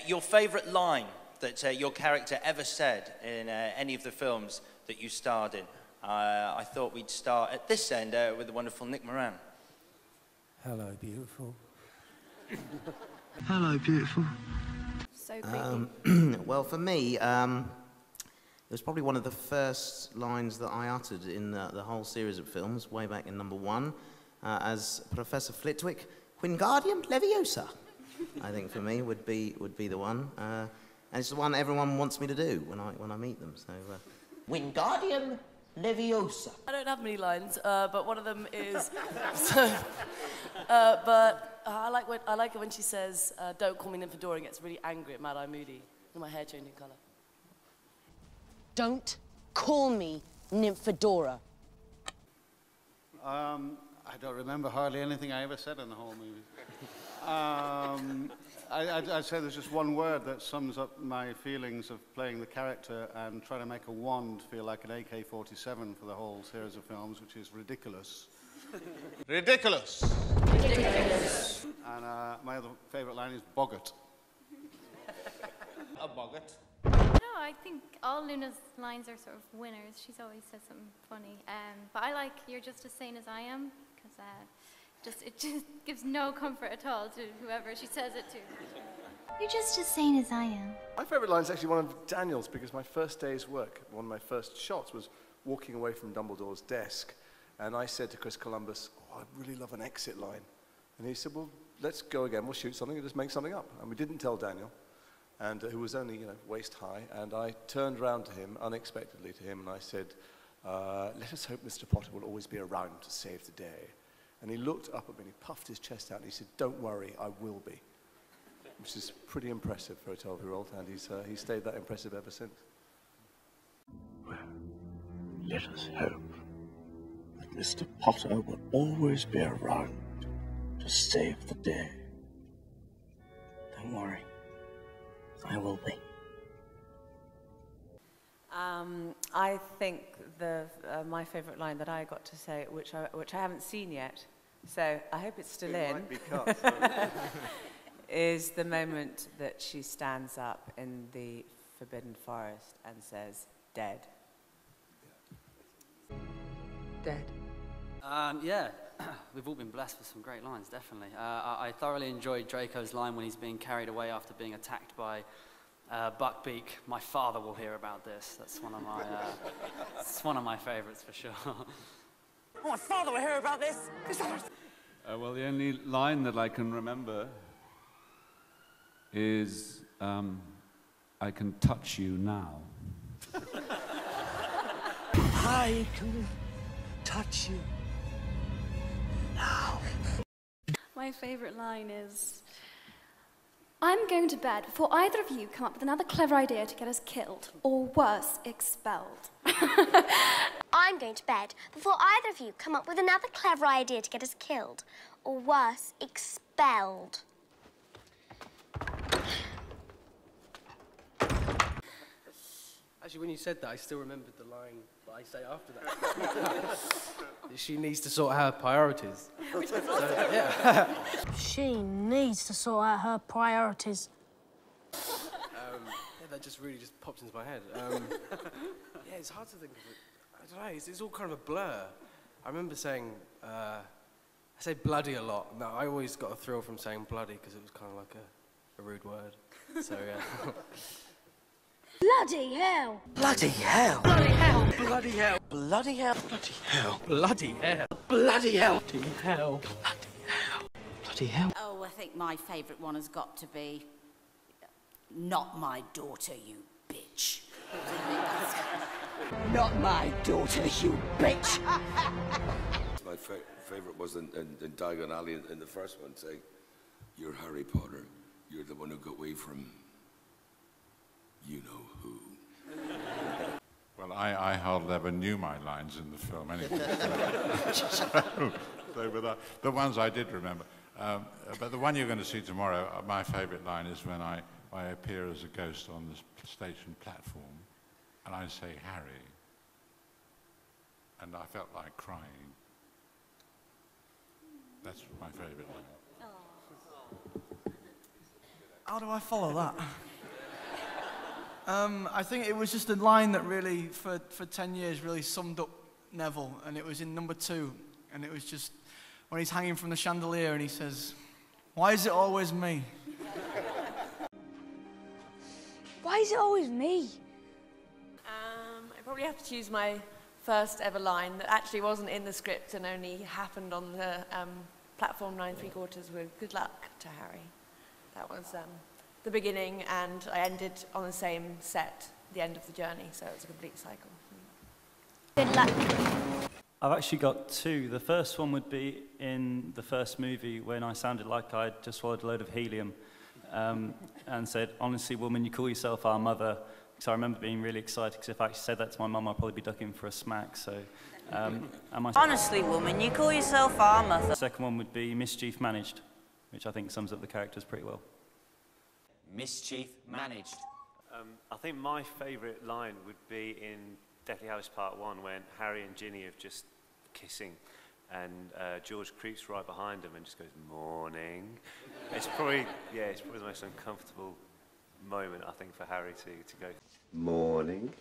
Your favourite line that your character ever said in any of the films that you starred in? I thought we'd start at this end with the wonderful Nick Moran. Hello, beautiful. Hello, beautiful. So creepy. Well, for me, it was probably one of the first lines that I uttered in the whole series of films, way back in #1, as Professor Flitwick, Wingardium Leviosa. I think for me would be the one, and it's the one everyone wants me to do when I meet them. So, Wingardium Leviosa. I don't have many lines, but one of them is. But I like it when she says, "Don't call me Nymphadora," and gets really angry at Mad-Eye Moody, and my hair changing colour. Don't call me Nymphadora. I don't remember hardly anything I ever said in the whole movie. I'd say there's just one word that sums up my feelings of playing the character and trying to make a wand feel like an AK-47 for the whole series of films, which is ridiculous. Ridiculous! Ridiculous! And my other favourite line is boggart. A boggart. No, I think all Luna's lines are sort of winners. She's always said something funny. But I like "You're just as sane as I am," because it just gives no comfort at all to whoever she says it to. You're just as sane as I am. My favourite line is actually one of Daniel's, because my first day's work, one of my first shots was walking away from Dumbledore's desk, and I said to Chris Columbus, "Oh, I'd really love an exit line." And he said, "Well, let's go again, we'll shoot something and just make something up." And we didn't tell Daniel, and who was only, waist high, and I turned round to him, unexpectedly to him, and I said, "Let us hope Mr. Potter will always be around to save the day." And he looked up at me and he puffed his chest out and he said, "Don't worry, I will be." Which is pretty impressive for a 12-year-old, and he's stayed that impressive ever since. Well, let us hope that Mr. Potter will always be around to save the day. Don't worry, I will be. I think my favourite line that I got to say, which I haven't seen yet, so I hope it's still in. Might be cut. Is the moment that she stands up in the Forbidden Forest and says, "Dead." Dead. Yeah, we've all been blessed with some great lines, definitely. I thoroughly enjoyed Draco's line when he's being carried away after being attacked by Buckbeak. "My father will hear about this." That's one of my, it's one of my favourites for sure. My father will hear about this. Well, the only line that I can remember is, "I can touch you now." I can touch you now. My favourite line is, "I'm going to bed before either of you come up with another clever idea to get us killed, or worse, expelled." I'm going to bed before either of you come up with another clever idea to get us killed, or worse, expelled. Actually, when you said that, I still remembered the line that I say after that. She needs to sort out her priorities. So, yeah. She needs to sort out her priorities. Yeah, that just really popped into my head. Yeah, it's hard to think of it. I don't know, it's all kind of a blur. I remember saying, I say bloody a lot. No, I always got a thrill from saying bloody because it was kind of like a rude word. So, yeah. Bloody hell! Bloody hell! Bloody hell! Bloody hell! Bloody hell! Bloody hell! Bloody hell! Bloody hell! Bloody hell! Bloody hell! Oh, I think my favourite one has got to be, "Not my daughter, you bitch." Not my daughter, you bitch! My favourite was in Diagon Alley in the first one, saying, "You're Harry Potter. You're the one who got away from you know who." Well, I hardly ever knew my lines in the film anyway. So but the ones I did remember. But the one you're going to see tomorrow, my favourite line is when I appear as a ghost on the station platform, and I say Harry, and I felt like crying. That's my favourite line. How do I follow that? I think it was just a line that really, for 10 years, really summed up Neville, and it was in number 2, and it was just when he's hanging from the chandelier and he says, "Why is it always me?" Why is it always me? I probably have to choose my first ever line that actually wasn't in the script and only happened on the platform 9 3/4 with "Good luck to Harry." That was the beginning, and I ended on the same set, the end of the journey, so it was a complete cycle. Good luck. I've actually got 2. The first one would be in the first movie when I sounded like I'd just swallowed a load of helium and said, "Honestly, woman, you call yourself our mother." So I remember being really excited, because if I actually said that to my mum, I'd probably be ducking for a smack. So, Honestly, woman, you call yourself our mother. The second one would be mischief managed, which I think sums up the characters pretty well. Mischief managed. I think my favourite line would be in Deathly Hallows Part 1 when Harry and Ginny are just kissing and George creeps right behind them and just goes, "Morning." It's probably the most uncomfortable moment, I think, for Harry to go. Morning.